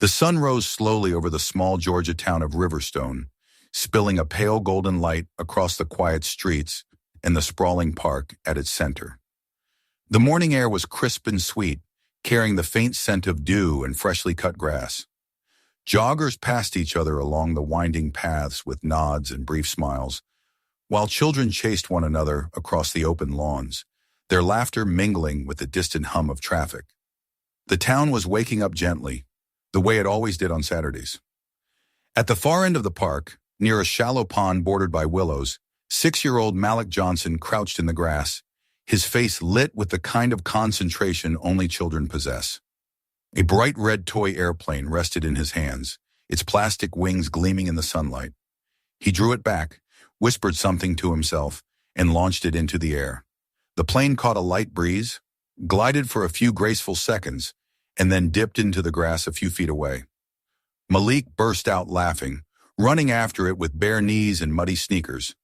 The sun rose slowly over the small Georgia town of Riverstone, spilling a pale golden light across the quiet streets and the sprawling park at its center. The morning air was crisp and sweet, carrying the faint scent of dew and freshly cut grass. Joggers passed each other along the winding paths with nods and brief smiles, while children chased one another across the open lawns, their laughter mingling with the distant hum of traffic. The town was waking up gently, the way it always did on Saturdays. At the far end of the park, near a shallow pond bordered by willows, 6-year-old Malik Johnson crouched in the grass, his face lit with the kind of concentration only children possess. A bright red toy airplane rested in his hands, its plastic wings gleaming in the sunlight. He drew it back, whispered something to himself, and launched it into the air. The plane caught a light breeze, glided for a few graceful seconds, and then dipped into the grass a few feet away. Malik burst out laughing, running after it with bare knees and muddy sneakers.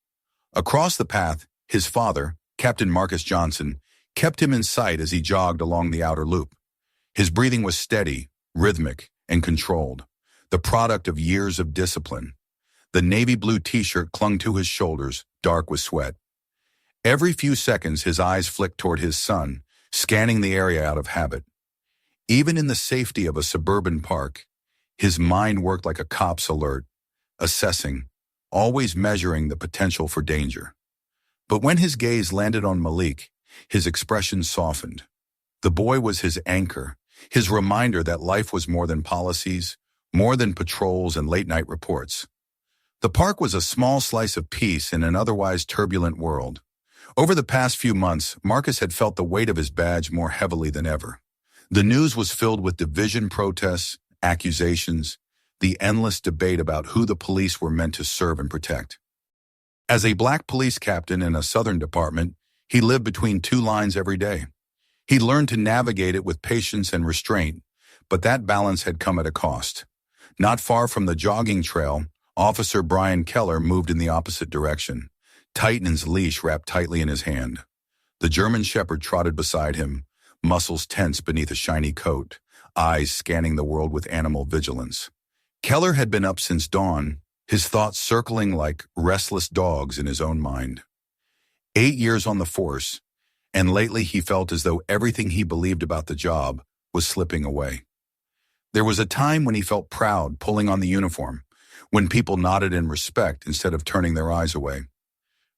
Across the path, his father, Captain Marcus Johnson, kept him in sight as he jogged along the outer loop. His breathing was steady, rhythmic, and controlled, the product of years of discipline. The navy blue t-shirt clung to his shoulders, dark with sweat. Every few seconds his eyes flicked toward his son, scanning the area out of habit. Even in the safety of a suburban park, his mind worked like a cop's alert, assessing, always measuring the potential for danger. But when his gaze landed on Malik, his expression softened. The boy was his anchor, his reminder that life was more than policies, more than patrols and late-night reports. The park was a small slice of peace in an otherwise turbulent world. Over the past few months, Marcus had felt the weight of his badge more heavily than ever. The news was filled with division protests, accusations, the endless debate about who the police were meant to serve and protect. As a black police captain in a southern department, he lived between two lines every day. He learned to navigate it with patience and restraint, but that balance had come at a cost. Not far from the jogging trail, Officer Brian Keller moved in the opposite direction, Titan's leash wrapped tightly in his hand. The German shepherd trotted beside him, muscles tense beneath a shiny coat, eyes scanning the world with animal vigilance. Keller had been up since dawn, his thoughts circling like restless dogs in his own mind. 8 years on the force, and lately he felt as though everything he believed about the job was slipping away. There was a time when he felt proud pulling on the uniform, when people nodded in respect instead of turning their eyes away.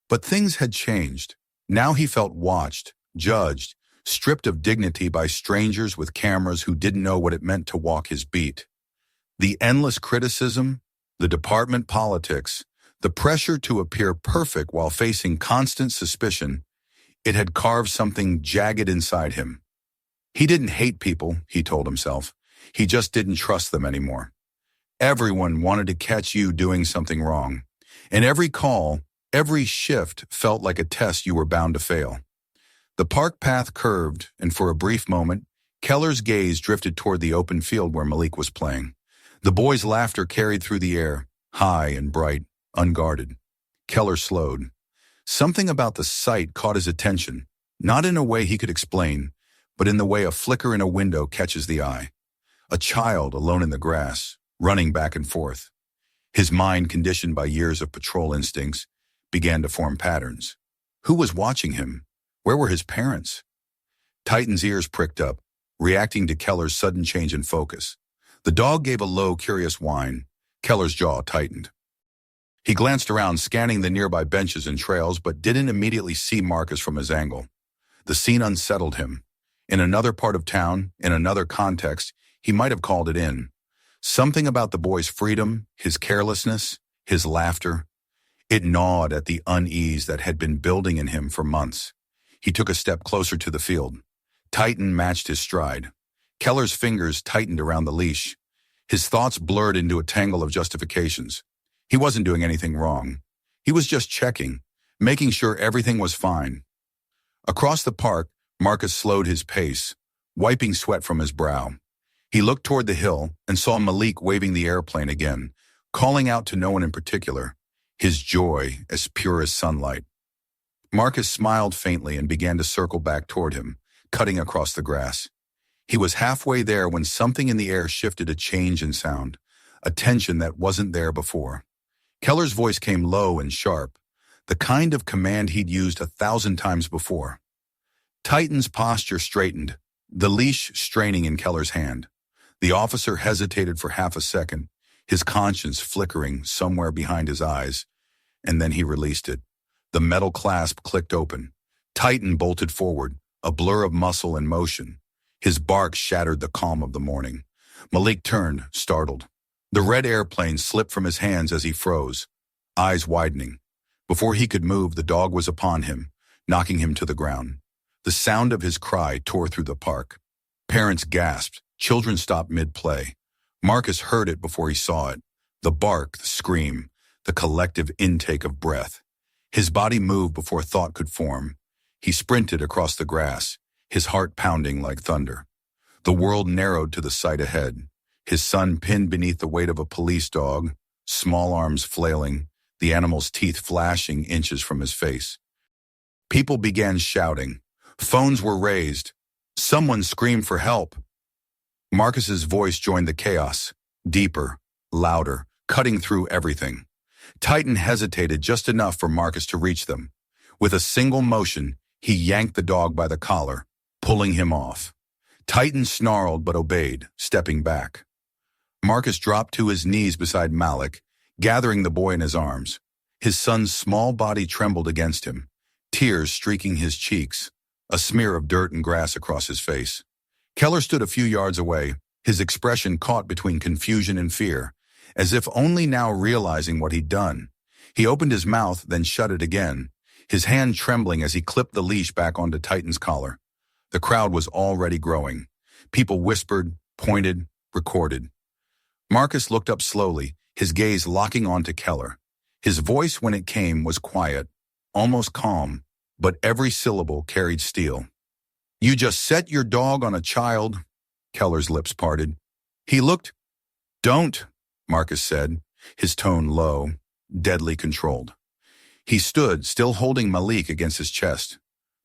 But things had changed. Now he felt watched, judged, stripped of dignity by strangers with cameras who didn't know what it meant to walk his beat. The endless criticism, the department politics, the pressure to appear perfect while facing constant suspicion, it had carved something jagged inside him. He didn't hate people, he told himself. He just didn't trust them anymore. Everyone wanted to catch you doing something wrong, and every call, every shift felt like a test you were bound to fail. The park path curved, and for a brief moment, Keller's gaze drifted toward the open field where Malik was playing. The boy's laughter carried through the air, high and bright, unguarded. Keller slowed. Something about the sight caught his attention, not in a way he could explain, but in the way a flicker in a window catches the eye. A child alone in the grass, running back and forth. His mind, conditioned by years of patrol instincts, began to form patterns. Who was watching him? Where were his parents? Titan's ears pricked up, reacting to Keller's sudden change in focus. The dog gave a low, curious whine. Keller's jaw tightened. He glanced around, scanning the nearby benches and trails, but didn't immediately see Marcus from his angle. The scene unsettled him. In another part of town, in another context, he might have called it in. Something about the boy's freedom, his carelessness, his laughter. It gnawed at the unease that had been building in him for months. He took a step closer to the field. Titan matched his stride. Keller's fingers tightened around the leash. His thoughts blurred into a tangle of justifications. He wasn't doing anything wrong. He was just checking, making sure everything was fine. Across the park, Marcus slowed his pace, wiping sweat from his brow. He looked toward the hill and saw Malik waving the airplane again, calling out to no one in particular, his joy as pure as sunlight. Marcus smiled faintly and began to circle back toward him, cutting across the grass. He was halfway there when something in the air shifted, a change in sound, a tension that wasn't there before. Keller's voice came low and sharp, the kind of command he'd used 1,000 times before. Titan's posture straightened, the leash straining in Keller's hand. The officer hesitated for half a second, his conscience flickering somewhere behind his eyes, and then he released it. The metal clasp clicked open. Titan bolted forward, a blur of muscle and motion. His bark shattered the calm of the morning. Malik turned, startled. The red airplane slipped from his hands as he froze, eyes widening. Before he could move, the dog was upon him, knocking him to the ground. The sound of his cry tore through the park. Parents gasped. Children stopped mid-play. Marcus heard it before he saw it. The bark, the scream, the collective intake of breath. His body moved before thought could form. He sprinted across the grass, his heart pounding like thunder. The world narrowed to the sight ahead. His son pinned beneath the weight of a police dog, small arms flailing, the animal's teeth flashing inches from his face. People began shouting. Phones were raised. Someone screamed for help. Marcus's voice joined the chaos, deeper, louder, cutting through everything. Titan hesitated just enough for Marcus to reach them. With a single motion, he yanked the dog by the collar, pulling him off. Titan snarled but obeyed, stepping back. Marcus dropped to his knees beside Malik, gathering the boy in his arms. His son's small body trembled against him, tears streaking his cheeks, a smear of dirt and grass across his face. Keller stood a few yards away, his expression caught between confusion and fear, as if only now realizing what he'd done. He opened his mouth, then shut it again, his hand trembling as he clipped the leash back onto Titan's collar. The crowd was already growing. People whispered, pointed, recorded. Marcus looked up slowly, his gaze locking onto Keller. His voice, when it came, was quiet, almost calm, but every syllable carried steel. You just set your dog on a child. Keller's lips parted. He looked. Don't, Marcus said, his tone low, deadly controlled. He stood, still holding Malik against his chest.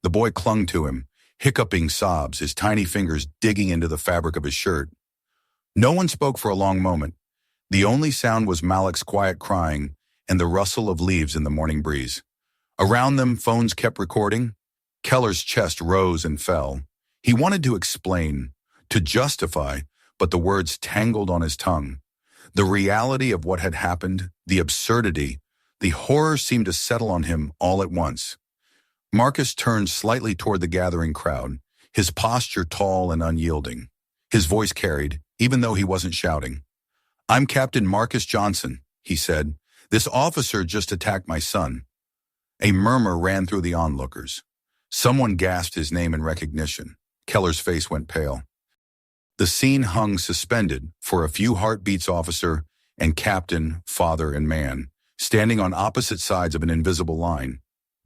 The boy clung to him, hiccuping sobs, his tiny fingers digging into the fabric of his shirt. No one spoke for a long moment. The only sound was Malik's quiet crying and the rustle of leaves in the morning breeze. Around them, phones kept recording. Keller's chest rose and fell. He wanted to explain, to justify, but the words tangled on his tongue. The reality of what had happened, the absurdity, the horror seemed to settle on him all at once. Marcus turned slightly toward the gathering crowd, his posture tall and unyielding. His voice carried, even though he wasn't shouting. I'm Captain Marcus Johnson, he said. This officer just attacked my son. A murmur ran through the onlookers. Someone gasped his name in recognition. Keller's face went pale. The scene hung suspended for a few heartbeats, officer and captain, father and man, standing on opposite sides of an invisible line.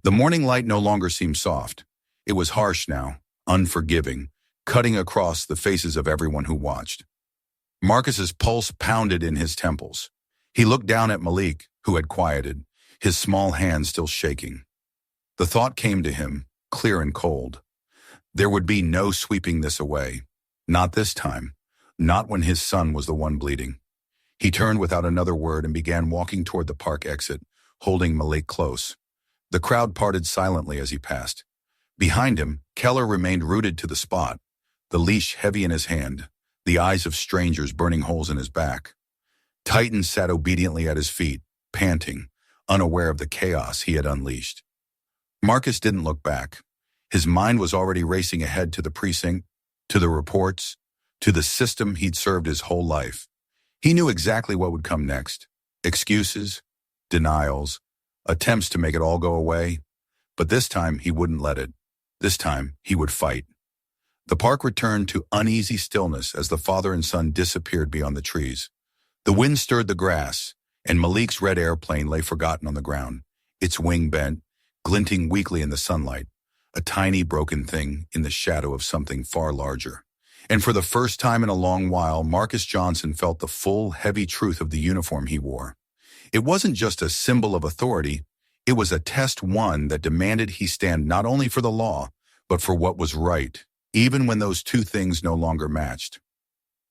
The morning light no longer seemed soft. It was harsh now, unforgiving, cutting across the faces of everyone who watched. Marcus's pulse pounded in his temples. He looked down at Malik, who had quieted, his small hand still shaking. The thought came to him, clear and cold. There would be no sweeping this away. Not this time. Not when his son was the one bleeding. He turned without another word and began walking toward the park exit, holding Malik close. The crowd parted silently as he passed. Behind him, Keller remained rooted to the spot, the leash heavy in his hand, the eyes of strangers burning holes in his back. Titan sat obediently at his feet, panting, unaware of the chaos he had unleashed. Marcus didn't look back. His mind was already racing ahead to the precinct, to the reports, to the system he'd served his whole life. He knew exactly what would come next. Excuses, denials, attempts to make it all go away. But this time he wouldn't let it. This time he would fight. The park returned to uneasy stillness as the father and son disappeared beyond the trees. The wind stirred the grass, and Malik's red airplane lay forgotten on the ground, its wing bent, glinting weakly in the sunlight, a tiny broken thing in the shadow of something far larger. And for the first time in a long while, Marcus Johnson felt the full, heavy truth of the uniform he wore. It wasn't just a symbol of authority, it was a test one that demanded he stand not only for the law, but for what was right. even when those two things no longer matched.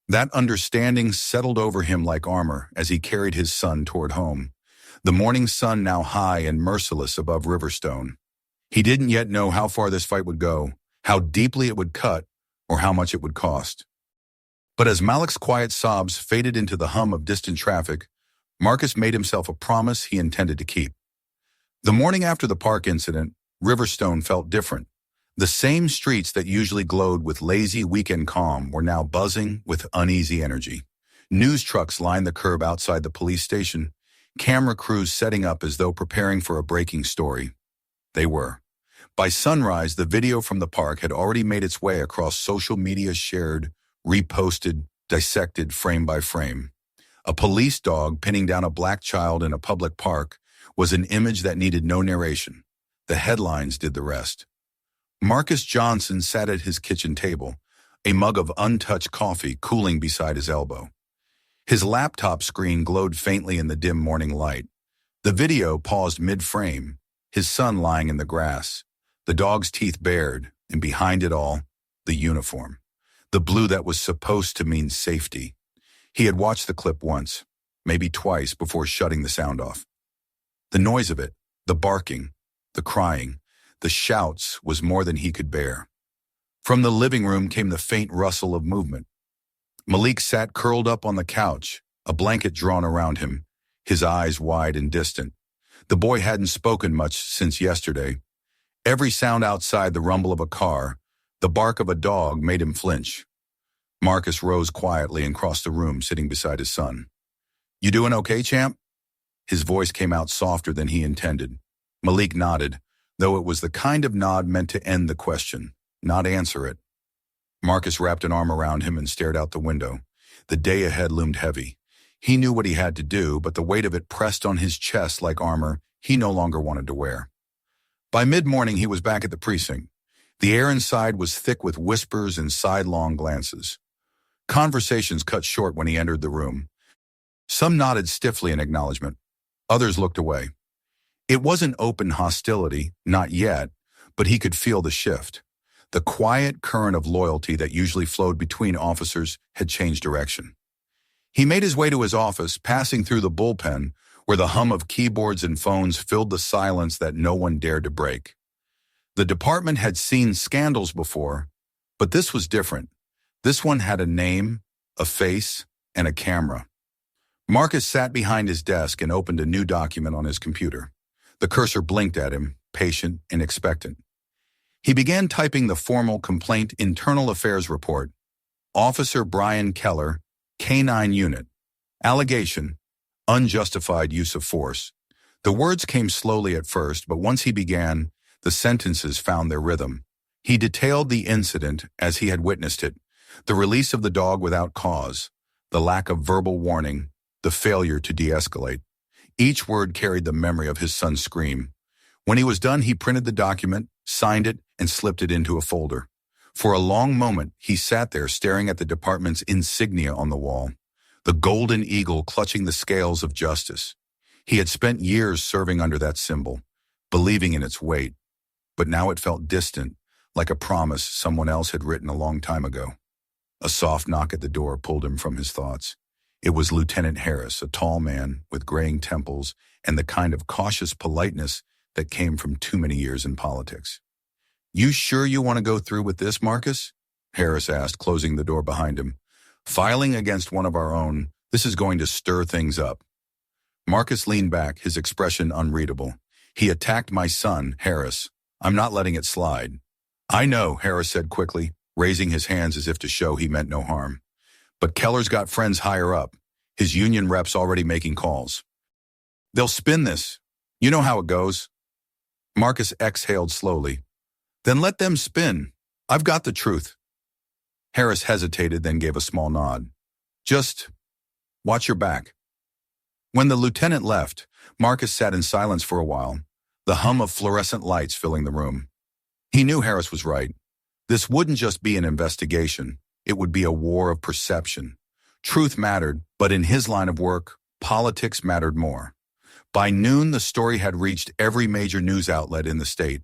That understanding settled over him like armor as he carried his son toward home, the morning sun now high and merciless above Riverstone. He didn't yet know how far this fight would go, how deeply it would cut, or how much it would cost. But as Malik's quiet sobs faded into the hum of distant traffic, Marcus made himself a promise he intended to keep. The morning after the park incident, Riverstone felt different. The same streets that usually glowed with lazy weekend calm were now buzzing with uneasy energy. News trucks lined the curb outside the police station, camera crews setting up as though preparing for a breaking story. They were. By sunrise, the video from the park had already made its way across social media, shared, reposted, dissected frame by frame. A police dog pinning down a black child in a public park was an image that needed no narration. The headlines did the rest. Marcus Johnson sat at his kitchen table, a mug of untouched coffee cooling beside his elbow. His laptop screen glowed faintly in the dim morning light. The video paused mid-frame, his son lying in the grass, the dog's teeth bared, and behind it all, the uniform. The blue that was supposed to mean safety. He had watched the clip once, maybe twice, before shutting the sound off. The noise of it, the barking, the crying, the shouts was more than he could bear. From the living room came the faint rustle of movement. Malik sat curled up on the couch, a blanket drawn around him, his eyes wide and distant. The boy hadn't spoken much since yesterday. Every sound outside, the rumble of a car, the bark of a dog, made him flinch. Marcus rose quietly and crossed the room, sitting beside his son. "You doing okay, champ?" His voice came out softer than he intended. Malik nodded, though it was the kind of nod meant to end the question, not answer it. Marcus wrapped an arm around him and stared out the window. The day ahead loomed heavy. He knew what he had to do, but the weight of it pressed on his chest like armor he no longer wanted to wear. By mid-morning, he was back at the precinct. The air inside was thick with whispers and sidelong glances. Conversations cut short when he entered the room. Some nodded stiffly in acknowledgement. Others looked away. It wasn't open hostility, not yet, but he could feel the shift. The quiet current of loyalty that usually flowed between officers had changed direction. He made his way to his office, passing through the bullpen, where the hum of keyboards and phones filled the silence that no one dared to break. The department had seen scandals before, but this was different. This one had a name, a face, and a camera. Marcus sat behind his desk and opened a new document on his computer. The cursor blinked at him, patient and expectant. He began typing the formal complaint internal affairs report. Officer Brian Keller, K-9 Unit. Allegation, unjustified use of force. The words came slowly at first, but once he began, the sentences found their rhythm. He detailed the incident as he had witnessed it, the release of the dog without cause, the lack of verbal warning, the failure to de-escalate. Each word carried the memory of his son's scream. When he was done, he printed the document, signed it, and slipped it into a folder. For a long moment, he sat there staring at the department's insignia on the wall, the golden eagle clutching the scales of justice. He had spent years serving under that symbol, believing in its weight, but now it felt distant, like a promise someone else had written a long time ago. A soft knock at the door pulled him from his thoughts. It was Lieutenant Harris, a tall man with graying temples and the kind of cautious politeness that came from too many years in politics. "You sure you want to go through with this, Marcus?" Harris asked, closing the door behind him. "Filing against one of our own, this is going to stir things up." Marcus leaned back, his expression unreadable. "He attacked my son, Harris. I'm not letting it slide." "I know," Harris said quickly, raising his hands as if to show he meant no harm. "But Keller's got friends higher up. His union rep's already making calls. They'll spin this. You know how it goes." Marcus exhaled slowly. "Then let them spin. I've got the truth." Harris hesitated, then gave a small nod. "Just watch your back." When the lieutenant left, Marcus sat in silence for a while, the hum of fluorescent lights filling the room. He knew Harris was right. This wouldn't just be an investigation. It would be a war of perception. Truth mattered, but in his line of work, politics mattered more. By noon, the story had reached every major news outlet in the state.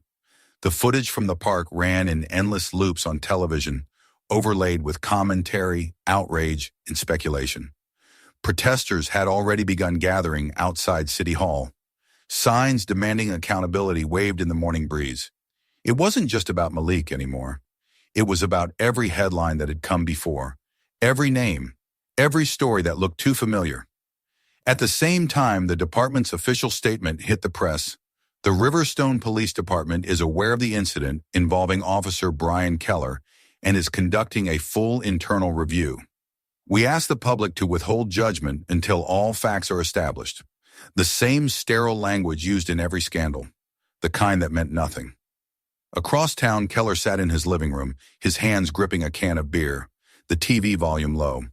The footage from the park ran in endless loops on television, overlaid with commentary, outrage, and speculation. Protesters had already begun gathering outside City Hall. Signs demanding accountability waved in the morning breeze. It wasn't just about Malik anymore. It was about every headline that had come before, every name, every story that looked too familiar. At the same time, the department's official statement hit the press. The Riverstone Police Department is aware of the incident involving Officer Brian Keller and is conducting a full internal review. We ask the public to withhold judgment until all facts are established. The same sterile language used in every scandal, the kind that meant nothing. Across town, Keller sat in his living room, his hands gripping a can of beer, the TV volume low.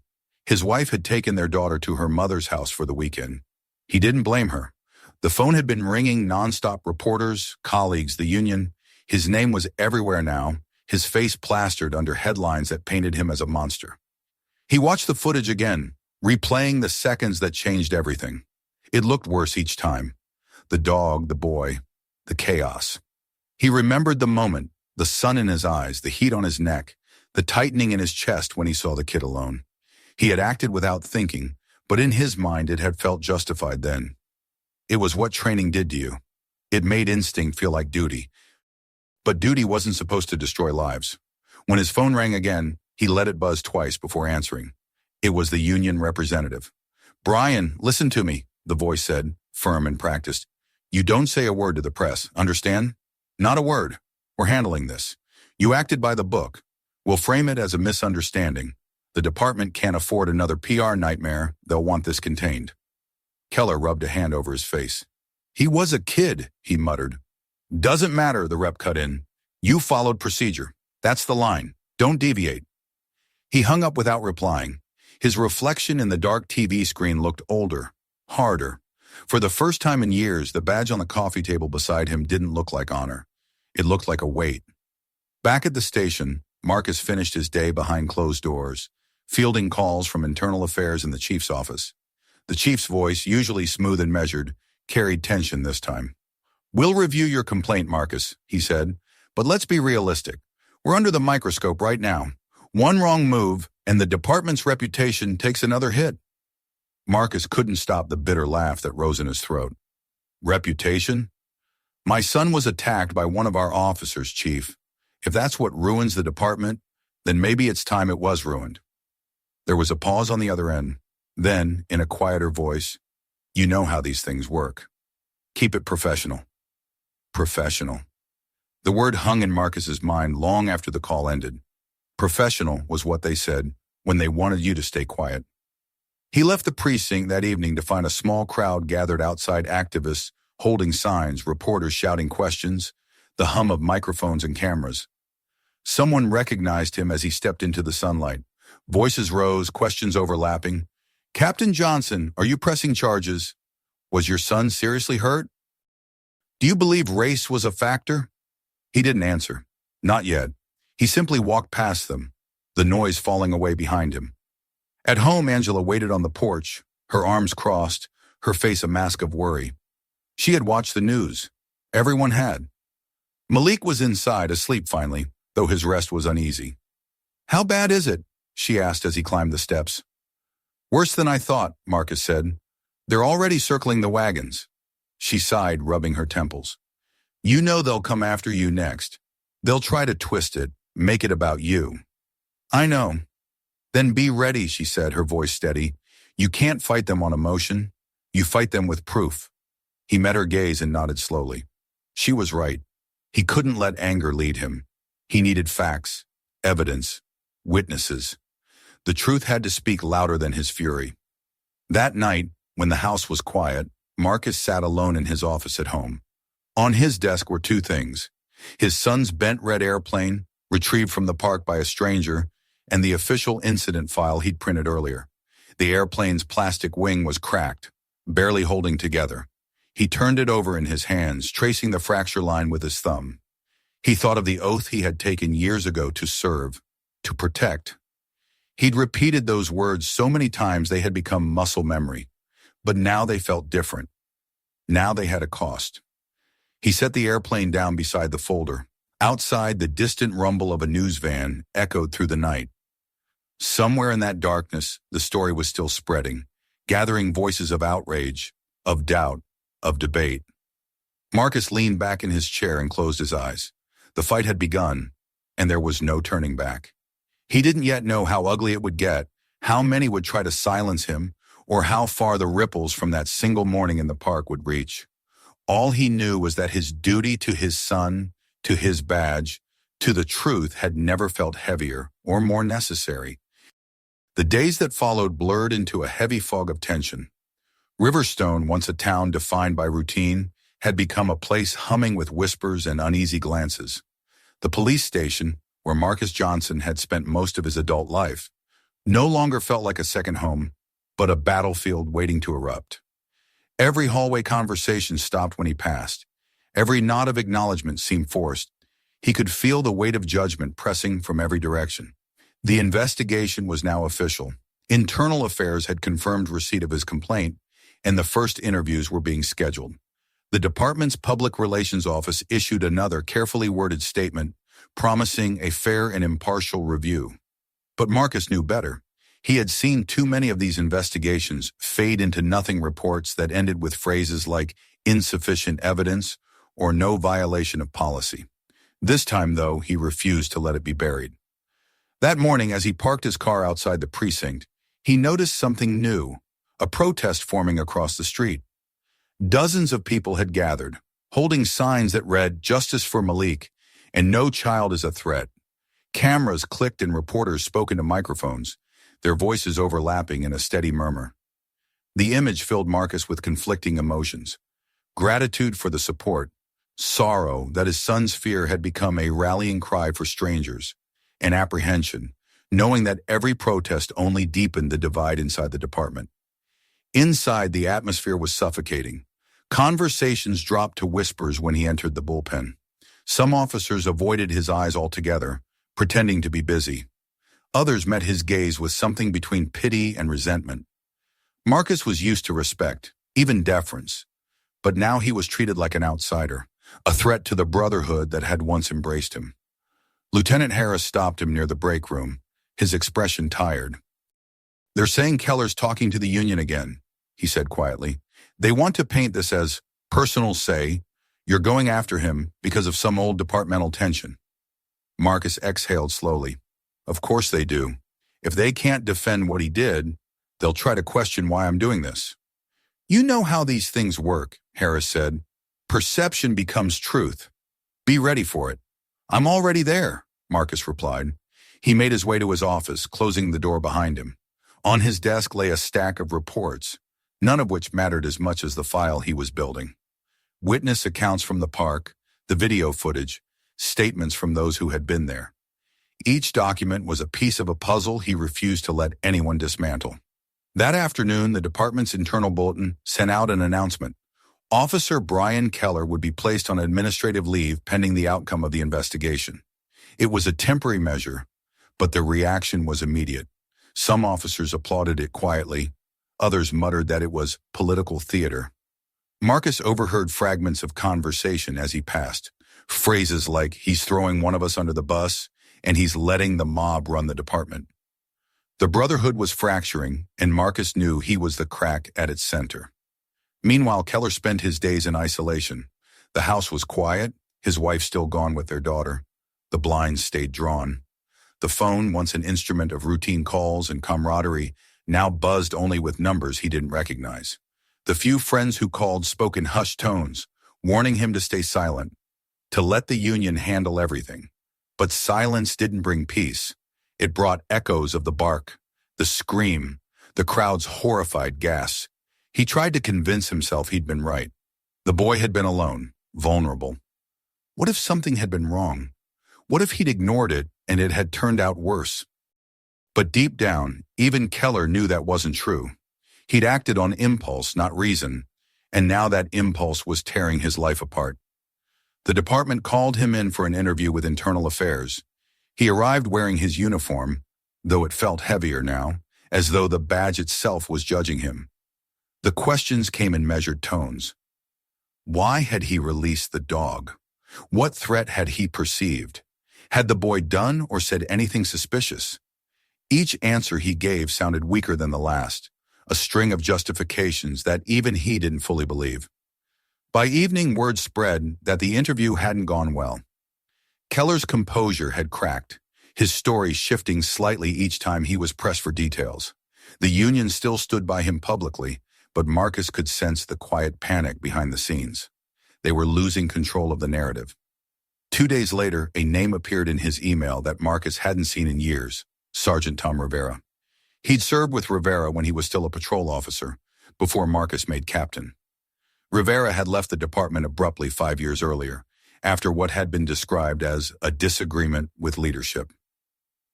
His wife had taken their daughter to her mother's house for the weekend. He didn't blame her. The phone had been ringing nonstop, reporters, colleagues, the union. His name was everywhere now, his face plastered under headlines that painted him as a monster. He watched the footage again, replaying the seconds that changed everything. It looked worse each time. The dog, the boy, the chaos. He remembered the moment, the sun in his eyes, the heat on his neck, the tightening in his chest when he saw the kid alone. He had acted without thinking, but in his mind it had felt justified then. It was what training did to you. It made instinct feel like duty. But duty wasn't supposed to destroy lives. When his phone rang again, he let it buzz twice before answering. It was the union representative. "Brian, listen to me," the voice said, firm and practiced. "You don't say a word to the press, understand? Not a word. We're handling this. You acted by the book. We'll frame it as a misunderstanding. The department can't afford another PR nightmare. They'll want this contained." Keller rubbed a hand over his face. "He was a kid," he muttered. "Doesn't matter," the rep cut in. "You followed procedure. That's the line. Don't deviate." He hung up without replying. His reflection in the dark TV screen looked older, harder. For the first time in years, the badge on the coffee table beside him didn't look like honor. It looked like a weight. Back at the station, Marcus finished his day behind closed doors, fielding calls from internal affairs in the chief's office. The chief's voice, usually smooth and measured, carried tension this time. "We'll review your complaint, Marcus," he said, "but let's be realistic. We're under the microscope right now. One wrong move, and the department's reputation takes another hit." Marcus couldn't stop the bitter laugh that rose in his throat. "Reputation? My son was attacked by one of our officers, Chief. If that's what ruins the department, then maybe it's time it was ruined." There was a pause on the other end. Then, in a quieter voice, "You know how these things work. Keep it professional." Professional. The word hung in Marcus's mind long after the call ended. Professional was what they said when they wanted you to stay quiet. He left the precinct that evening to find a small crowd gathered outside, activists holding signs, reporters shouting questions, the hum of microphones and cameras. Someone recognized him as he stepped into the sunlight. Voices rose, questions overlapping. "Captain Johnson, are you pressing charges? Was your son seriously hurt? Do you believe race was a factor?" He didn't answer. Not yet. He simply walked past them, the noise falling away behind him. At home, Angela waited on the porch, her arms crossed, her face a mask of worry. She had watched the news. Everyone had. Malik was inside, asleep finally, though his rest was uneasy. "How bad is it?" she asked as he climbed the steps. "Worse than I thought," Marcus said. "They're already circling the wagons." She sighed, rubbing her temples. "You know they'll come after you next. They'll try to twist it, make it about you." "I know." "Then be ready," she said, her voice steady. "You can't fight them on emotion. You fight them with proof." He met her gaze and nodded slowly. She was right. He couldn't let anger lead him. He needed facts, evidence, witnesses. The truth had to speak louder than his fury. That night, when the house was quiet, Marcus sat alone in his office at home. On his desk were two things: his son's bent red airplane, retrieved from the park by a stranger, and the official incident file he'd printed earlier. The airplane's plastic wing was cracked, barely holding together. He turned it over in his hands, tracing the fracture line with his thumb. He thought of the oath he had taken years ago to serve, to protect. He'd repeated those words so many times they had become muscle memory, but now they felt different. Now they had a cost. He set the airplane down beside the folder, Outside, the distant rumble of a news van echoed through the night. Somewhere in that darkness, the story was still spreading, gathering voices of outrage, of doubt, of debate. Marcus leaned back in his chair and closed his eyes. The fight had begun, and there was no turning back. He didn't yet know how ugly it would get, how many would try to silence him, or how far the ripples from that single morning in the park would reach. All he knew was that his duty to his son, to his badge, to the truth had never felt heavier or more necessary. The days that followed blurred into a heavy fog of tension. Riverstone, once a town defined by routine, had become a place humming with whispers and uneasy glances. The police station, where Marcus Johnson had spent most of his adult life, no longer felt like a second home, but a battlefield waiting to erupt. Every hallway conversation stopped when he passed. Every nod of acknowledgement seemed forced. He could feel the weight of judgment pressing from every direction. The investigation was now official. Internal Affairs had confirmed receipt of his complaint, and the first interviews were being scheduled. The department's public relations office issued another carefully worded statement promising a fair and impartial review. But Marcus knew better. He had seen too many of these investigations fade into nothing reports that ended with phrases like insufficient evidence or no violation of policy. This time, though, he refused to let it be buried. That morning, as he parked his car outside the precinct, he noticed something new, a protest forming across the street. Dozens of people had gathered, holding signs that read, "Justice for Malik," and "No child is a threat." Cameras clicked and reporters spoke into microphones, their voices overlapping in a steady murmur. The image filled Marcus with conflicting emotions. Gratitude for the support, sorrow that his son's fear had become a rallying cry for strangers, and apprehension, knowing that every protest only deepened the divide inside the department. Inside, the atmosphere was suffocating. Conversations dropped to whispers when he entered the bullpen. Some officers avoided his eyes altogether, pretending to be busy. Others met his gaze with something between pity and resentment. Marcus was used to respect, even deference, but now he was treated like an outsider, a threat to the brotherhood that had once embraced him. Lieutenant Harris stopped him near the break room, his expression tired. "They're saying Keller's talking to the union again," he said quietly. "They want to paint this as personal say. You're going after him because of some old departmental tension." Marcus exhaled slowly. "Of course they do. If they can't defend what he did, they'll try to question why I'm doing this." "You know how these things work," Harris said. "Perception becomes truth. Be ready for it." "I'm already there," Marcus replied. He made his way to his office, closing the door behind him. On his desk lay a stack of reports, none of which mattered as much as the file he was building. Witness accounts from the park, the video footage, statements from those who had been there. Each document was a piece of a puzzle he refused to let anyone dismantle. That afternoon, the department's internal bulletin sent out an announcement. Officer Brian Keller would be placed on administrative leave pending the outcome of the investigation. It was a temporary measure, but the reaction was immediate. Some officers applauded it quietly. Others muttered that it was political theater. Marcus overheard fragments of conversation as he passed. Phrases like, "He's throwing one of us under the bus," and "He's letting the mob run the department." The brotherhood was fracturing, and Marcus knew he was the crack at its center. Meanwhile, Keller spent his days in isolation. The house was quiet, his wife still gone with their daughter. The blinds stayed drawn. The phone, once an instrument of routine calls and camaraderie, now buzzed only with numbers he didn't recognize. The few friends who called spoke in hushed tones, warning him to stay silent, to let the union handle everything. But silence didn't bring peace. It brought echoes of the bark, the scream, the crowd's horrified gasps. He tried to convince himself he'd been right. The boy had been alone, vulnerable. What if something had been wrong? What if he'd ignored it and it had turned out worse? But deep down, even Keller knew that wasn't true. He'd acted on impulse, not reason, and now that impulse was tearing his life apart. The department called him in for an interview with Internal Affairs. He arrived wearing his uniform, though it felt heavier now, as though the badge itself was judging him. The questions came in measured tones. Why had he released the dog? What threat had he perceived? Had the boy done or said anything suspicious? Each answer he gave sounded weaker than the last, a string of justifications that even he didn't fully believe. By evening, word spread that the interview hadn't gone well. Keller's composure had cracked, his story shifting slightly each time he was pressed for details. The union still stood by him publicly, but Marcus could sense the quiet panic behind the scenes. They were losing control of the narrative. 2 days later, a name appeared in his email that Marcus hadn't seen in years: Sergeant Tom Rivera. He'd served with Rivera when he was still a patrol officer, before Marcus made captain. Rivera had left the department abruptly 5 years earlier, after what had been described as a disagreement with leadership.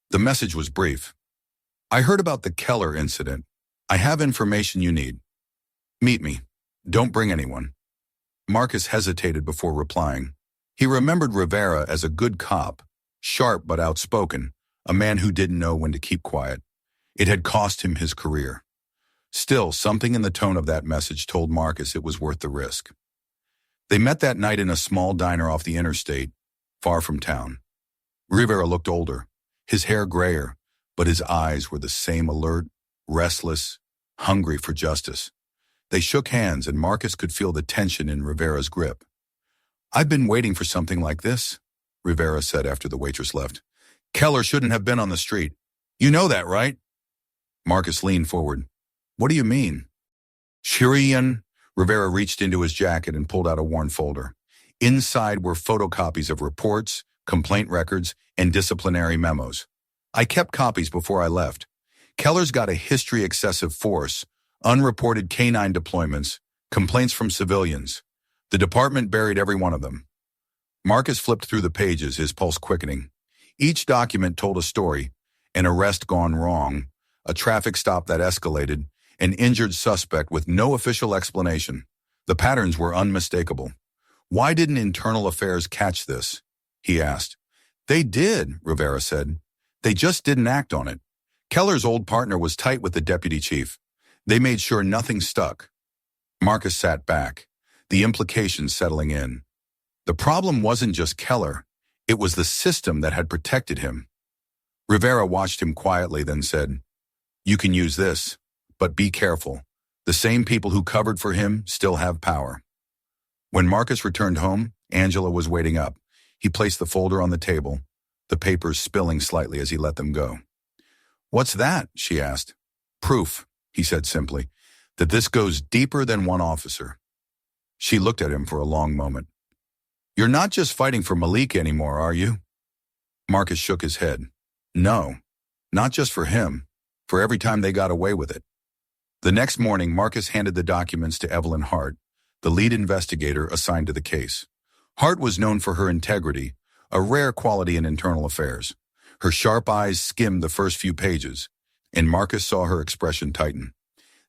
The message was brief. "I heard about the Keller incident. I have information you need. Meet me. Don't bring anyone." Marcus hesitated before replying. He remembered Rivera as a good cop, sharp but outspoken, a man who didn't know when to keep quiet. It had cost him his career. Still, something in the tone of that message told Marcus it was worth the risk. They met that night in a small diner off the interstate, far from town. Rivera looked older, his hair grayer, but his eyes were the same alert, restless, hungry for justice. They shook hands and Marcus could feel the tension in Rivera's grip. "I've been waiting for something like this," Rivera said after the waitress left. "Keller shouldn't have been on the street. You know that, right?" Marcus leaned forward. "What do you mean?" "Shirian." Rivera reached into his jacket and pulled out a worn folder. Inside were photocopies of reports, complaint records, and disciplinary memos. "I kept copies before I left. Keller's got a history of excessive force, unreported canine deployments, complaints from civilians. The department buried every one of them." Marcus flipped through the pages, his pulse quickening. Each document told a story: an arrest gone wrong, a traffic stop that escalated, an injured suspect with no official explanation. The patterns were unmistakable. "Why didn't Internal Affairs catch this?" he asked. "They did," Rivera said. "They just didn't act on it. Keller's old partner was tight with the deputy chief. They made sure nothing stuck." Marcus sat back, the implications settling in. The problem wasn't just Keller. It was the system that had protected him. Rivera watched him quietly, then said, "You can use this, but be careful. The same people who covered for him still have power." When Marcus returned home, Angela was waiting up. He placed the folder on the table, the papers spilling slightly as he let them go. "What's that?" she asked. "Proof," he said simply, "that this goes deeper than one officer." She looked at him for a long moment. "You're not just fighting for Malik anymore, are you?" Marcus shook his head. "No, not just for him, for every time they got away with it." The next morning, Marcus handed the documents to Evelyn Hart, the lead investigator assigned to the case. Hart was known for her integrity, a rare quality in internal affairs. Her sharp eyes skimmed the first few pages, and Marcus saw her expression tighten.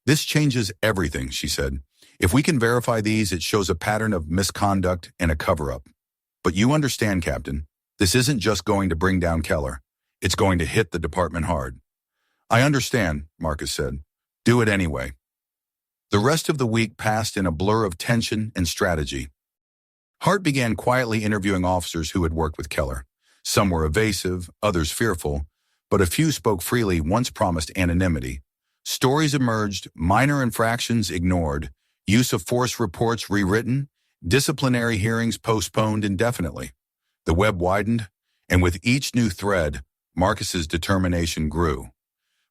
"This changes everything," she said. "If we can verify these, it shows a pattern of misconduct and a cover-up. But you understand, Captain, this isn't just going to bring down Keller. It's going to hit the department hard." "I understand," Marcus said. "Do it anyway." The rest of the week passed in a blur of tension and strategy. Hart began quietly interviewing officers who had worked with Keller. Some were evasive, others fearful, but a few spoke freely, once promised anonymity. Stories emerged, minor infractions ignored, use of force reports rewritten, disciplinary hearings postponed indefinitely. The web widened, and with each new thread, Marcus's determination grew.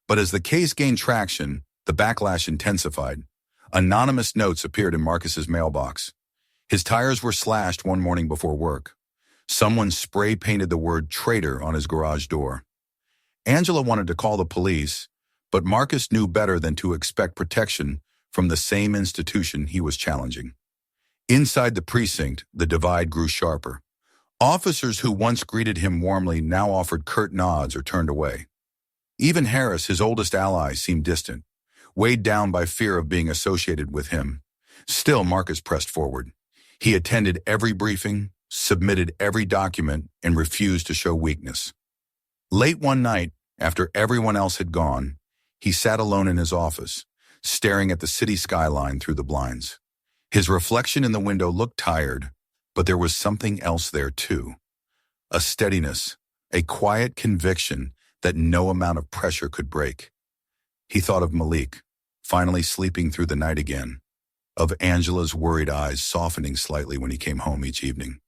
But as the case gained traction, the backlash intensified. Anonymous notes appeared in Marcus's mailbox. His tires were slashed one morning before work. Someone spray-painted the word traitor on his garage door. Angela wanted to call the police, but Marcus knew better than to expect protection from the same institution he was challenging. Inside the precinct, the divide grew sharper. Officers who once greeted him warmly now offered curt nods or turned away. Even Harris, his oldest ally, seemed distant, weighed down by fear of being associated with him. Still, Marcus pressed forward. He attended every briefing, submitted every document, and refused to show weakness. Late one night, after everyone else had gone, he sat alone in his office, staring at the city skyline through the blinds. His reflection in the window looked tired, But there was something else there too. A steadiness, a quiet conviction that no amount of pressure could break. He thought of Malik, finally sleeping through the night again, of Angela's worried eyes softening slightly when he came home each evening.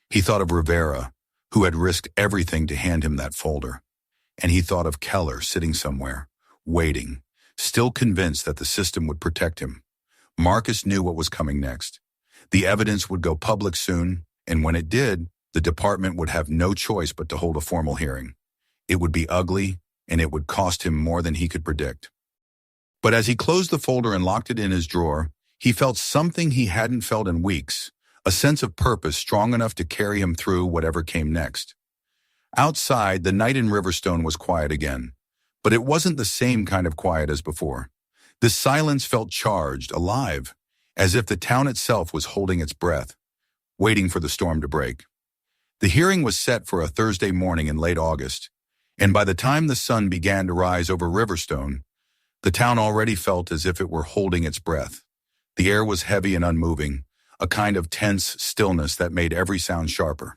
He thought of Rivera, who had risked everything to hand him that folder. And he thought of Keller sitting somewhere, waiting, still convinced that the system would protect him. Marcus knew what was coming next. The evidence would go public soon, and when it did, the department would have no choice but to hold a formal hearing. It would be ugly, and it would cost him more than he could predict. But as he closed the folder and locked it in his drawer, he felt something he hadn't felt in weeks, a sense of purpose strong enough to carry him through whatever came next. Outside, the night in Riverstone was quiet again, but it wasn't the same kind of quiet as before. The silence felt charged, alive, as if the town itself was holding its breath, waiting for the storm to break. The hearing was set for a Thursday morning in late August, and by the time the sun began to rise over Riverstone, the town already felt as if it were holding its breath. The air was heavy and unmoving, a kind of tense stillness that made every sound sharper.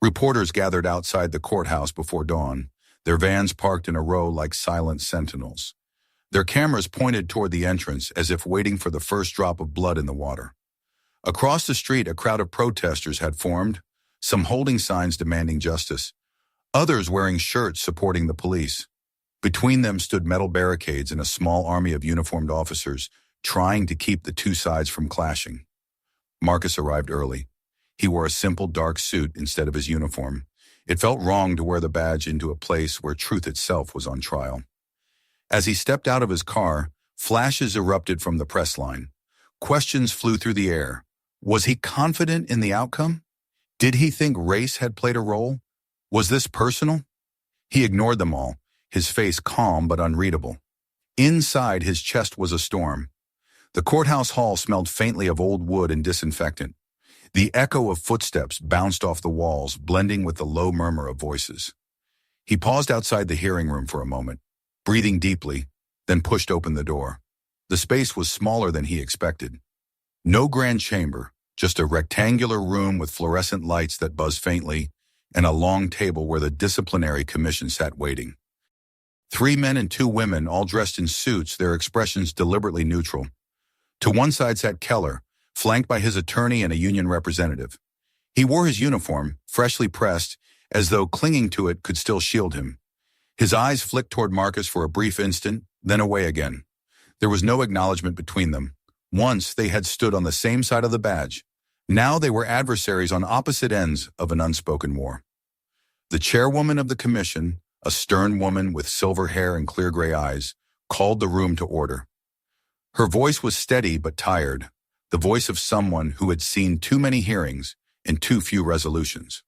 Reporters gathered outside the courthouse before dawn, their vans parked in a row like silent sentinels. Their cameras pointed toward the entrance as if waiting for the first drop of blood in the water. Across the street, a crowd of protesters had formed, some holding signs demanding justice, others wearing shirts supporting the police. Between them stood metal barricades and a small army of uniformed officers trying to keep the two sides from clashing. Marcus arrived early. He wore a simple dark suit instead of his uniform. It felt wrong to wear the badge into a place where truth itself was on trial. As he stepped out of his car, flashes erupted from the press line. Questions flew through the air. Was he confident in the outcome? Did he think race had played a role? Was this personal? He ignored them all, his face calm but unreadable. Inside, his chest was a storm. The courthouse hall smelled faintly of old wood and disinfectant. The echo of footsteps bounced off the walls, blending with the low murmur of voices. He paused outside the hearing room for a moment, breathing deeply, then pushed open the door. The space was smaller than he expected. No grand chamber, just a rectangular room with fluorescent lights that buzzed faintly, and a long table where the disciplinary commission sat waiting. 3 men and 2 women, all dressed in suits, their expressions deliberately neutral. To one side sat Keller, flanked by his attorney and a union representative. He wore his uniform, freshly pressed, as though clinging to it could still shield him. His eyes flicked toward Marcus for a brief instant, then away again. There was no acknowledgement between them. Once they had stood on the same side of the badge. Now they were adversaries on opposite ends of an unspoken war. The chairwoman of the commission, a stern woman with silver hair and clear gray eyes, called the room to order. Her voice was steady but tired, the voice of someone who had seen too many hearings and too few resolutions.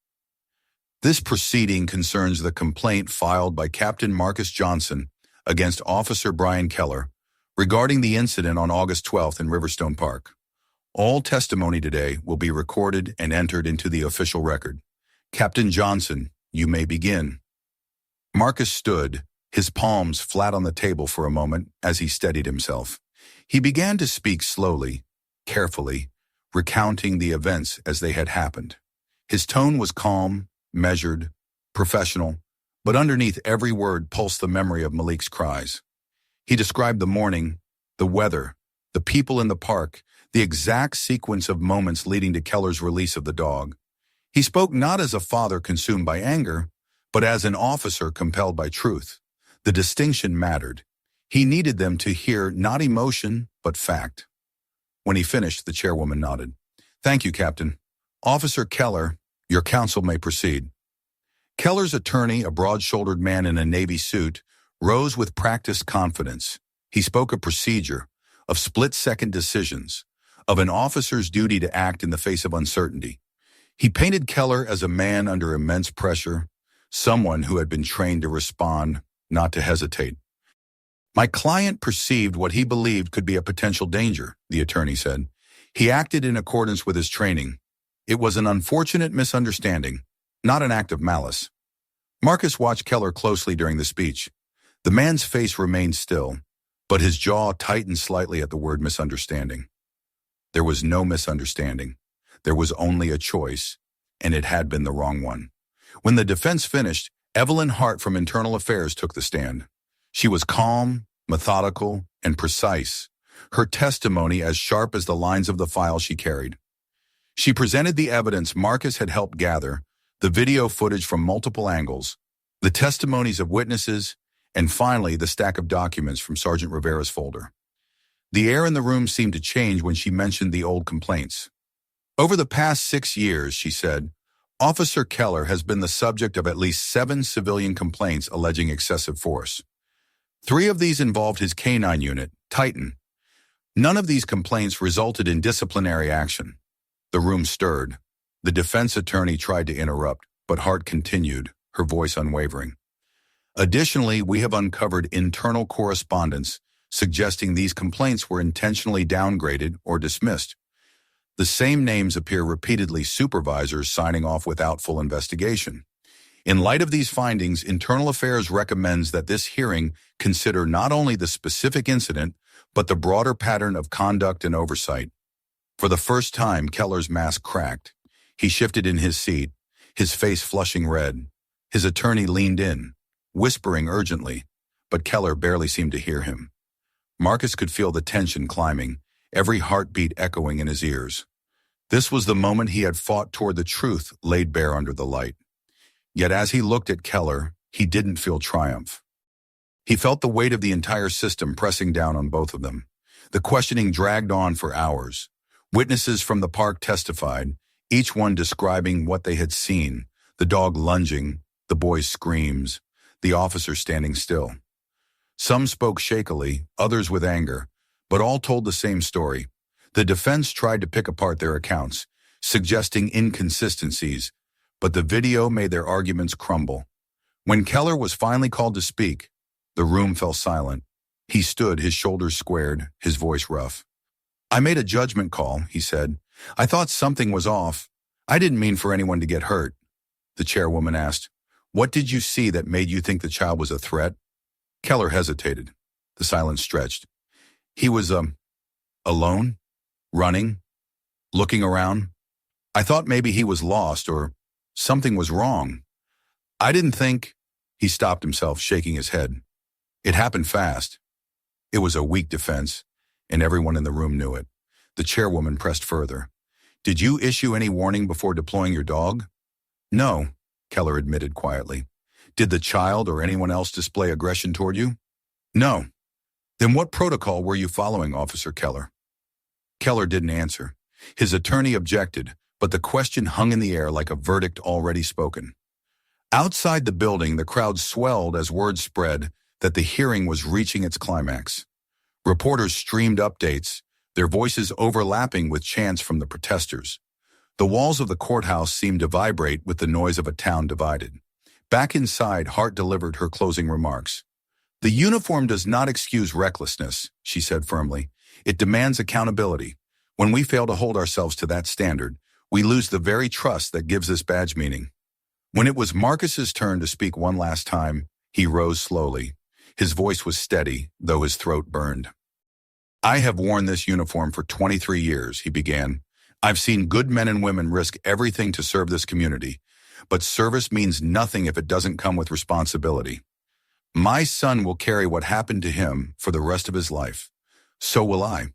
This proceeding concerns the complaint filed by Captain Marcus Johnson against Officer Brian Keller regarding the incident on August 12th in Riverstone Park. All testimony today will be recorded and entered into the official record. Captain Johnson, you may begin. Marcus stood, his palms flat on the table for a moment as he steadied himself. He began to speak slowly, carefully, recounting the events as they had happened. His tone was calm, measured, professional, but underneath every word pulsed the memory of Malik's cries. He described the morning, the weather, the people in the park, the exact sequence of moments leading to Keller's release of the dog. He spoke not as a father consumed by anger, but as an officer compelled by truth. The distinction mattered. He needed them to hear not emotion, but fact. When he finished, the chairwoman nodded. Thank you, Captain. Officer Keller, your counsel may proceed. Keller's attorney, a broad-shouldered man in a navy suit, rose with practiced confidence. He spoke of procedure, of split-second decisions, of an officer's duty to act in the face of uncertainty. He painted Keller as a man under immense pressure, someone who had been trained to respond, not to hesitate. My client perceived what he believed could be a potential danger, the attorney said. He acted in accordance with his training. It was an unfortunate misunderstanding, not an act of malice. Marcus watched Keller closely during the speech. The man's face remained still, but his jaw tightened slightly at the word misunderstanding. There was no misunderstanding. There was only a choice, and it had been the wrong one. When the defense finished, Evelyn Hart from Internal Affairs took the stand. She was calm, methodical, and precise, her testimony as sharp as the lines of the file she carried. She presented the evidence Marcus had helped gather, the video footage from multiple angles, the testimonies of witnesses, and finally the stack of documents from Sergeant Rivera's folder. The air in the room seemed to change when she mentioned the old complaints. Over the past 6 years, she said, Officer Keller has been the subject of at least 7 civilian complaints alleging excessive force. 3 of these involved his canine unit, Titan. None of these complaints resulted in disciplinary action. The room stirred. The defense attorney tried to interrupt, but Hart continued, her voice unwavering. Additionally, we have uncovered internal correspondence suggesting these complaints were intentionally downgraded or dismissed. The same names appear repeatedly, supervisors signing off without full investigation. In light of these findings, Internal Affairs recommends that this hearing consider not only the specific incident, but the broader pattern of conduct and oversight. For the first time, Keller's mask cracked. He shifted in his seat, his face flushing red. His attorney leaned in, whispering urgently, but Keller barely seemed to hear him. Marcus could feel the tension climbing, every heartbeat echoing in his ears. This was the moment he had fought toward the truth laid bare under the light. Yet as he looked at Keller, he didn't feel triumph. He felt the weight of the entire system pressing down on both of them. The questioning dragged on for hours. Witnesses from the park testified, each one describing what they had seen, the dog lunging, the boy's screams, the officer standing still. Some spoke shakily, others with anger, but all told the same story. The defense tried to pick apart their accounts, suggesting inconsistencies, but the video made their arguments crumble. When Keller was finally called to speak, the room fell silent. He stood, his shoulders squared, his voice rough. I made a judgment call, he said. I thought something was off. I didn't mean for anyone to get hurt. The chairwoman asked, what did you see that made you think the child was a threat? Keller hesitated. The silence stretched. He was, alone, running, looking around. I thought maybe he was lost or something was wrong. I didn't think. He stopped himself, shaking his head. It happened fast. It was a weak defense, and everyone in the room knew it. The chairwoman pressed further. Did you issue any warning before deploying your dog? No, Keller admitted quietly. Did the child or anyone else display aggression toward you? No. Then what protocol were you following, Officer Keller? Keller didn't answer. His attorney objected, but the question hung in the air like a verdict already spoken. Outside the building, the crowd swelled as word spread that the hearing was reaching its climax. Reporters streamed updates, their voices overlapping with chants from the protesters. The walls of the courthouse seemed to vibrate with the noise of a town divided. Back inside, Hart delivered her closing remarks. The uniform does not excuse recklessness, she said firmly. It demands accountability. When we fail to hold ourselves to that standard, we lose the very trust that gives this badge meaning. When it was Marcus's turn to speak one last time, he rose slowly. His voice was steady, though his throat burned. I have worn this uniform for 23 years, he began. I've seen good men and women risk everything to serve this community, but service means nothing if it doesn't come with responsibility. My son will carry what happened to him for the rest of his life. So will I.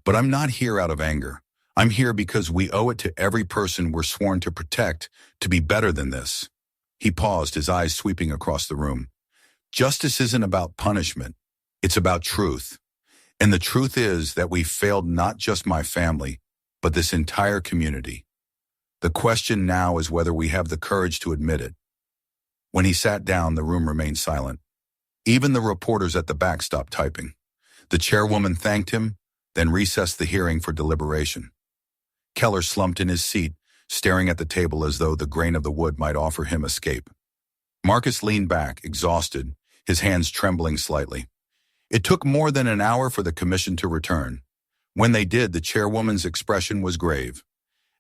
But I'm not here out of anger. I'm here because we owe it to every person we're sworn to protect to be better than this. He paused, his eyes sweeping across the room. Justice isn't about punishment. It's about truth. And the truth is that we failed not just my family, but this entire community. The question now is whether we have the courage to admit it. When he sat down, the room remained silent. Even the reporters at the back stopped typing. The chairwoman thanked him, then recessed the hearing for deliberation. Keller slumped in his seat, staring at the table as though the grain of the wood might offer him escape. Marcus leaned back, exhausted, his hands trembling slightly. It took more than an hour for the commission to return. When they did, the chairwoman's expression was grave.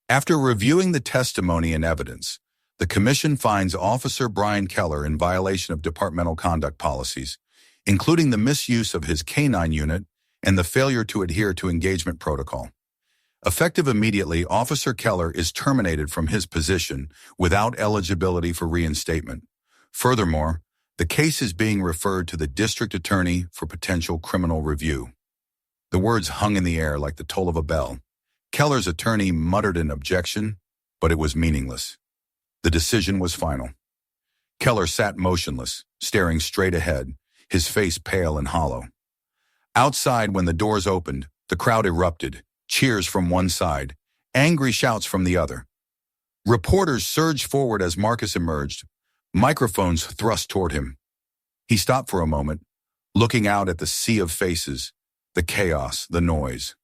After reviewing the testimony and evidence, the commission finds Officer Brian Keller in violation of departmental conduct policies, including the misuse of his canine unit and the failure to adhere to engagement protocol. Effective immediately, Officer Keller is terminated from his position without eligibility for reinstatement. Furthermore, the case is being referred to the district attorney for potential criminal review. The words hung in the air like the toll of a bell. Keller's attorney muttered an objection, but it was meaningless. The decision was final. Keller sat motionless, staring straight ahead, his face pale and hollow. Outside, when the doors opened, the crowd erupted, cheers from one side, angry shouts from the other. Reporters surged forward as Marcus emerged, microphones thrust toward him. He stopped for a moment, looking out at the sea of faces, the chaos, the noise.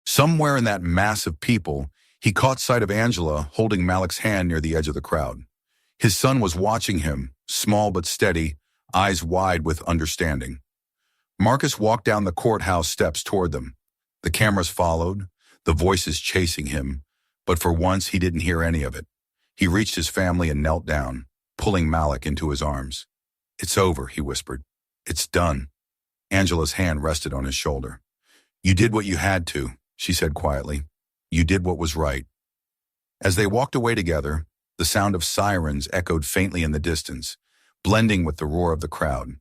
Somewhere in that mass of people, he caught sight of Angela holding Malik's hand near the edge of the crowd. His son was watching him, small but steady, eyes wide with understanding. Marcus walked down the courthouse steps toward them. The cameras followed, the voices chasing him, but for once he didn't hear any of it. He reached his family and knelt down, pulling Malik into his arms. "It's over," he whispered. "It's done." Angela's hand rested on his shoulder. "You did what you had to," she said quietly. "You did what was right." As they walked away together, the sound of sirens echoed faintly in the distance, blending with the roar of the crowd.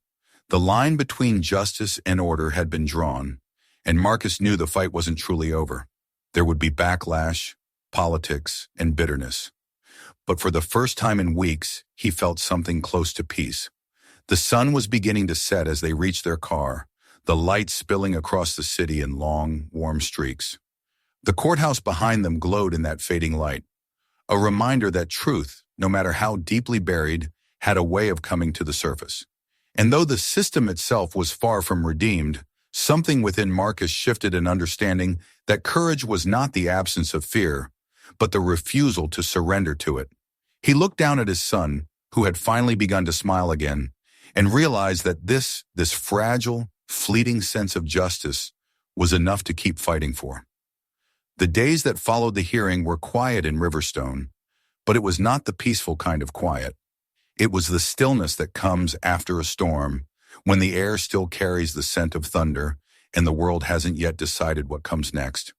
The line between justice and order had been drawn, and Marcus knew the fight wasn't truly over. There would be backlash, politics, and bitterness. But for the first time in weeks, he felt something close to peace. The sun was beginning to set as they reached their car, the light spilling across the city in long, warm streaks. The courthouse behind them glowed in that fading light, a reminder that truth, no matter how deeply buried, had a way of coming to the surface. And though the system itself was far from redeemed, something within Marcus shifted an understanding that courage was not the absence of fear, but the refusal to surrender to it. He looked down at his son, who had finally begun to smile again, and realized that this fragile, fleeting sense of justice was enough to keep fighting for. The days that followed the hearing were quiet in Riverstone, but it was not the peaceful kind of quiet. It was the stillness that comes after a storm, when the air still carries the scent of thunder and the world hasn't yet decided what comes next.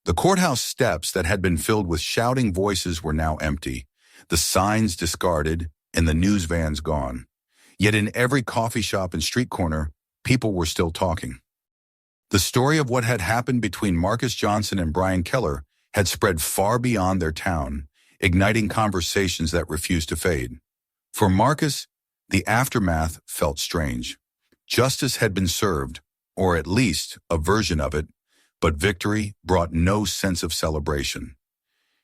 The courthouse steps that had been filled with shouting voices were now empty, the signs discarded and the news vans gone. Yet in every coffee shop and street corner, people were still talking. The story of what had happened between Marcus Johnson and Brian Keller had spread far beyond their town, igniting conversations that refused to fade. For Marcus, the aftermath felt strange. Justice had been served, or at least a version of it, but victory brought no sense of celebration.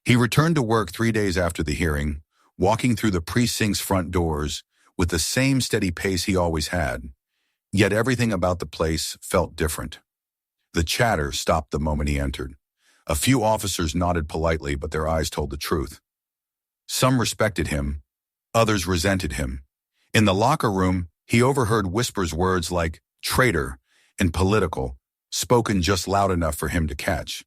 He returned to work 3 days after the hearing, walking through the precinct's front doors with the same steady pace he always had. Yet everything about the place felt different. The chatter stopped the moment he entered. A few officers nodded politely, but their eyes told the truth. Some respected him, others resented him. In the locker room, he overheard whispers words like traitor and political, spoken just loud enough for him to catch.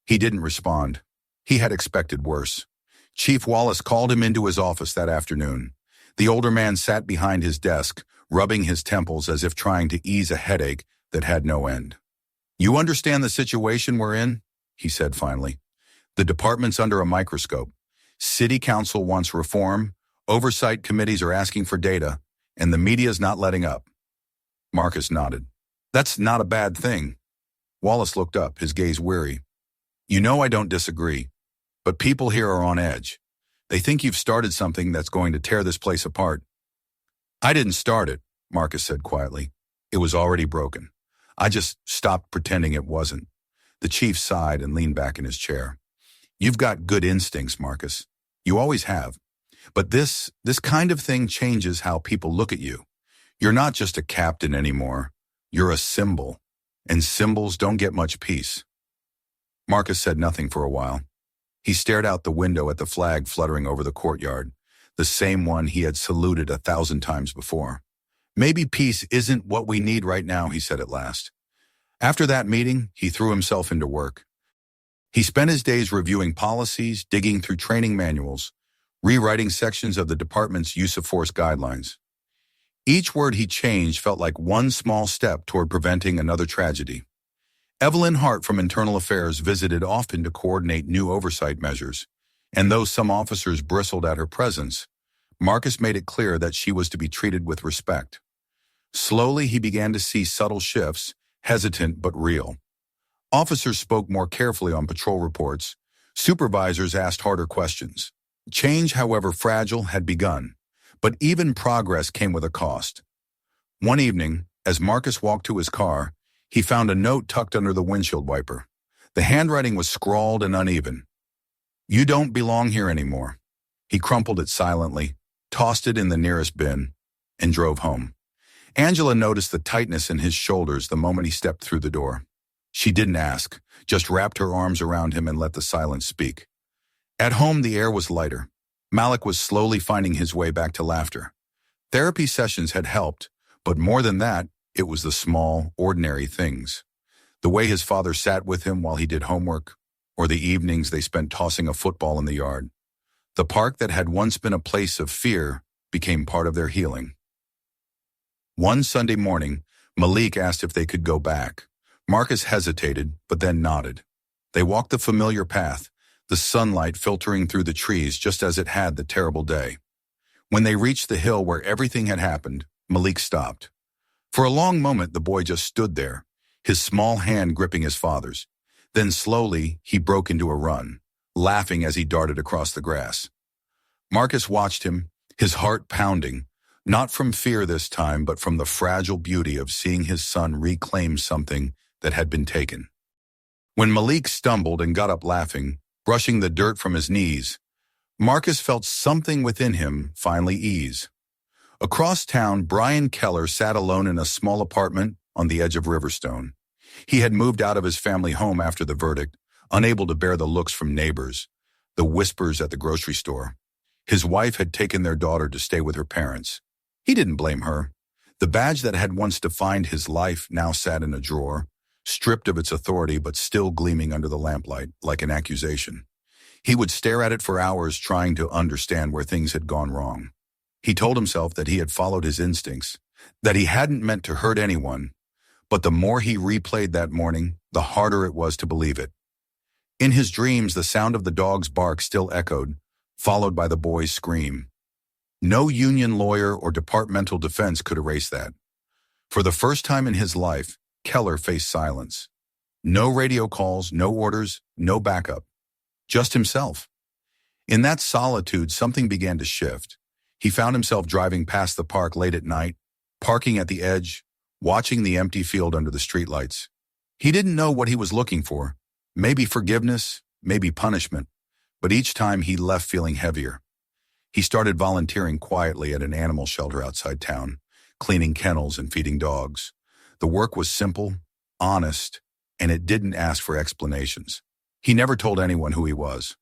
He didn't respond. He had expected worse. Chief Wallace called him into his office that afternoon. The older man sat behind his desk, rubbing his temples as if trying to ease a headache that had no end. "You understand the situation we're in?" he said finally. "The department's under a microscope. City council wants reform, oversight committees are asking for data, and the media's not letting up." Marcus nodded. "That's not a bad thing." Wallace looked up, his gaze weary. "You know I don't disagree, but people here are on edge. They think you've started something that's going to tear this place apart." "I didn't start it," Marcus said quietly. "It was already broken. I just stopped pretending it wasn't." The chief sighed and leaned back in his chair. "You've got good instincts, Marcus. You always have. But this kind of thing changes how people look at you. You're not just a captain anymore. You're a symbol, and symbols don't get much peace." Marcus said nothing for a while. He stared out the window at the flag fluttering over the courtyard, the same one he had saluted 1,000 times before. "Maybe peace isn't what we need right now," he said at last. After that meeting, he threw himself into work. He spent his days reviewing policies, digging through training manuals, rewriting sections of the department's use of force guidelines. Each word he changed felt like one small step toward preventing another tragedy. Evelyn Hart from Internal Affairs visited often to coordinate new oversight measures, and though some officers bristled at her presence, Marcus made it clear that she was to be treated with respect. Slowly, he began to see subtle shifts, hesitant but real. Officers spoke more carefully on patrol reports. Supervisors asked harder questions. Change, however fragile, had begun, but even progress came with a cost. One evening, as Marcus walked to his car, he found a note tucked under the windshield wiper. The handwriting was scrawled and uneven. "You don't belong here anymore." He crumpled it silently, tossed it in the nearest bin, and drove home. Angela noticed the tightness in his shoulders the moment he stepped through the door. She didn't ask, just wrapped her arms around him and let the silence speak. At home, the air was lighter. Malik was slowly finding his way back to laughter. Therapy sessions had helped, but more than that, it was the small, ordinary things. The way his father sat with him while he did homework, or the evenings they spent tossing a football in the yard. The park that had once been a place of fear became part of their healing. One Sunday morning, Malik asked if they could go back. Marcus hesitated, but then nodded. They walked the familiar path, the sunlight filtering through the trees just as it had the terrible day. When they reached the hill where everything had happened, Malik stopped. For a long moment, the boy just stood there, his small hand gripping his father's. Then slowly, he broke into a run, laughing as he darted across the grass. Marcus watched him, his heart pounding, not from fear this time, but from the fragile beauty of seeing his son reclaim something that had been taken. When Malik stumbled and got up laughing, brushing the dirt from his knees, Marcus felt something within him finally ease. Across town, Brian Keller sat alone in a small apartment on the edge of Riverstone. He had moved out of his family home after the verdict, unable to bear the looks from neighbors, the whispers at the grocery store. His wife had taken their daughter to stay with her parents. He didn't blame her. The badge that had once defined his life now sat in a drawer, stripped of its authority but still gleaming under the lamplight like an accusation. He would stare at it for hours trying to understand where things had gone wrong. He told himself that he had followed his instincts, that he hadn't meant to hurt anyone, but the more he replayed that morning, the harder it was to believe it. In his dreams, the sound of the dog's bark still echoed, followed by the boy's scream. No union lawyer or departmental defense could erase that. For the first time in his life, Keller faced silence. No radio calls, no orders, no backup. Just himself. In that solitude, something began to shift. He found himself driving past the park late at night, parking at the edge, watching the empty field under the streetlights. He didn't know what he was looking for. Maybe forgiveness, maybe punishment. But each time he left feeling heavier. He started volunteering quietly at an animal shelter outside town, cleaning kennels and feeding dogs. The work was simple, honest, and it didn't ask for explanations. He never told anyone who he was.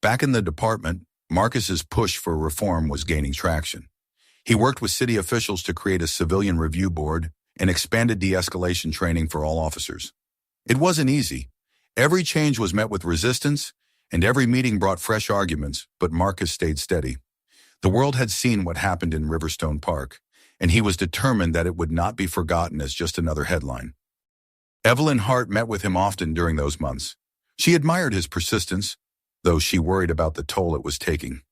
Back in the department, Marcus's push for reform was gaining traction. He worked with city officials to create a civilian review board and expanded de-escalation training for all officers. It wasn't easy. Every change was met with resistance, and every meeting brought fresh arguments, but Marcus stayed steady. The world had seen what happened in Riverstone Park, and he was determined that it would not be forgotten as just another headline. Evelyn Hart met with him often during those months. She admired his persistence, though she worried about the toll it was taking.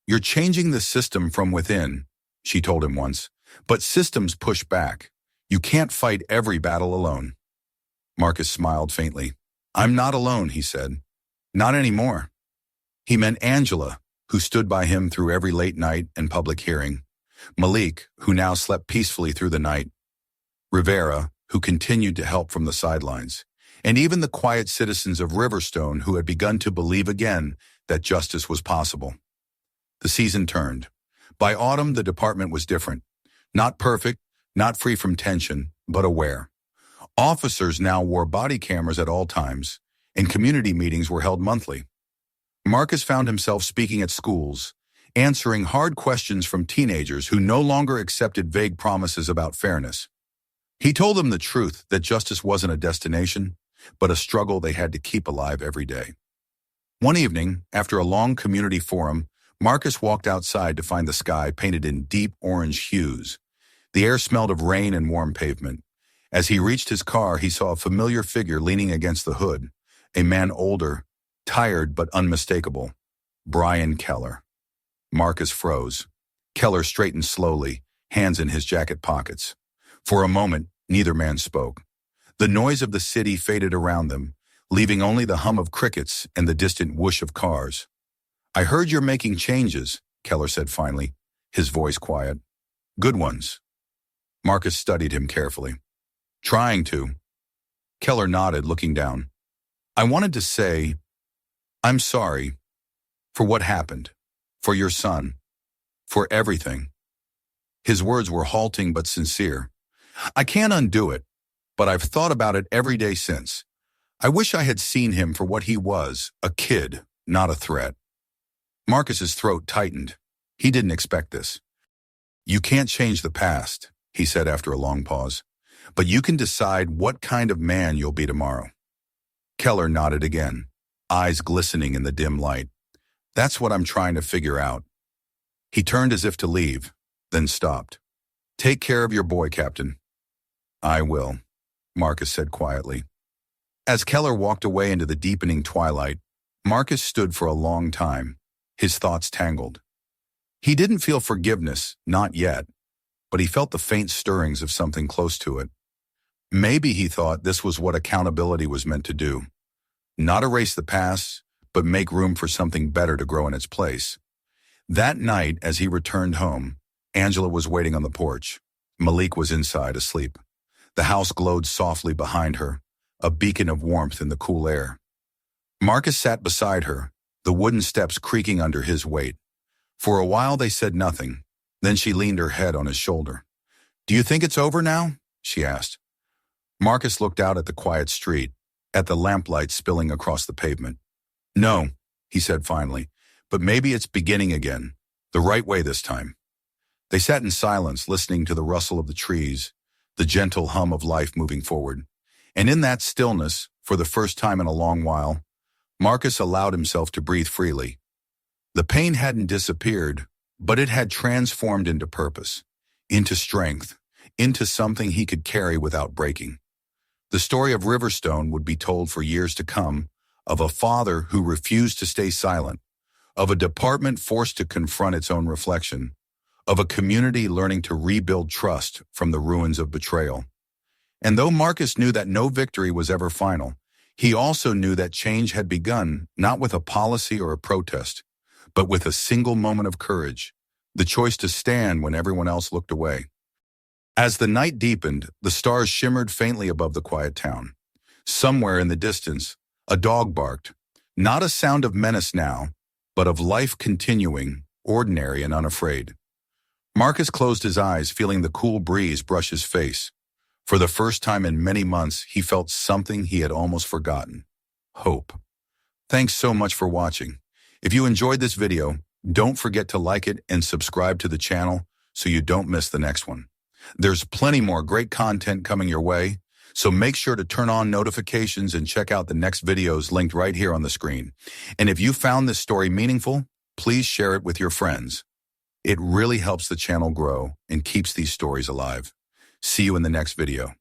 "You're changing the system from within," she told him once, "but systems push back. You can't fight every battle alone." Marcus smiled faintly. "I'm not alone," he said. "Not anymore." He meant Angela, who stood by him through every late night and public hearing. Malik, who now slept peacefully through the night. Rivera, who continued to help from the sidelines. And even the quiet citizens of Riverstone who had begun to believe again that justice was possible. The season turned. By autumn, the department was different. Not perfect, not free from tension, but aware. Officers now wore body cameras at all times, and community meetings were held monthly. Marcus found himself speaking at schools, answering hard questions from teenagers who no longer accepted vague promises about fairness. He told them the truth that justice wasn't a destination, but a struggle they had to keep alive every day. One evening, after a long community forum, Marcus walked outside to find the sky painted in deep orange hues. The air smelled of rain and warm pavement, As he reached his car, he saw a familiar figure leaning against the hood, a man older, tired but unmistakable. Brian Keller. Marcus froze. Keller straightened slowly, hands in his jacket pockets. For a moment, neither man spoke. The noise of the city faded around them, leaving only the hum of crickets and the distant whoosh of cars. "I heard you're making changes," Keller said finally, his voice quiet. "Good ones." Marcus studied him carefully. "Trying to." Keller nodded, looking down. "I wanted to say, I'm sorry for what happened, for your son, for everything." His words were halting but sincere. "I can't undo it, but I've thought about it every day since. I wish I had seen him for what he was, a kid, not a threat." Marcus's throat tightened. He didn't expect this. "You can't change the past," he said after a long pause, "but you can decide what kind of man you'll be tomorrow." Keller nodded again, eyes glistening in the dim light. "That's what I'm trying to figure out." He turned as if to leave, then stopped. "Take care of your boy, Captain." "I will," Marcus said quietly. As Keller walked away into the deepening twilight, Marcus stood for a long time, his thoughts tangled. He didn't feel forgiveness, not yet, but he felt the faint stirrings of something close to it. Maybe he thought this was what accountability was meant to do. Not erase the past, but make room for something better to grow in its place. That night, as he returned home, Angela was waiting on the porch. Malik was inside, asleep. The house glowed softly behind her, a beacon of warmth in the cool air. Marcus sat beside her, the wooden steps creaking under his weight. For a while they said nothing. Then she leaned her head on his shoulder. "Do you think it's over now?" she asked. Marcus looked out at the quiet street, at the lamplight spilling across the pavement. "No," he said finally, "but maybe it's beginning again, the right way this time." They sat in silence, listening to the rustle of the trees, the gentle hum of life moving forward. And in that stillness, for the first time in a long while, Marcus allowed himself to breathe freely. The pain hadn't disappeared, but it had transformed into purpose, into strength, into something he could carry without breaking. The story of Riverstone would be told for years to come, of a father who refused to stay silent, of a department forced to confront its own reflection, of a community learning to rebuild trust from the ruins of betrayal. And though Marcus knew that no victory was ever final, he also knew that change had begun not with a policy or a protest, but with a single moment of courage, the choice to stand when everyone else looked away. As the night deepened, the stars shimmered faintly above the quiet town. Somewhere in the distance, a dog barked, not a sound of menace now, but of life continuing, ordinary and unafraid. Marcus closed his eyes, feeling the cool breeze brush his face. For the first time in many months, he felt something he had almost forgotten: hope. Thanks so much for watching. If you enjoyed this video, don't forget to like it and subscribe to the channel so you don't miss the next one. There's plenty more great content coming your way, so make sure to turn on notifications and check out the next videos linked right here on the screen. And if you found this story meaningful, please share it with your friends. It really helps the channel grow and keeps these stories alive. See you in the next video.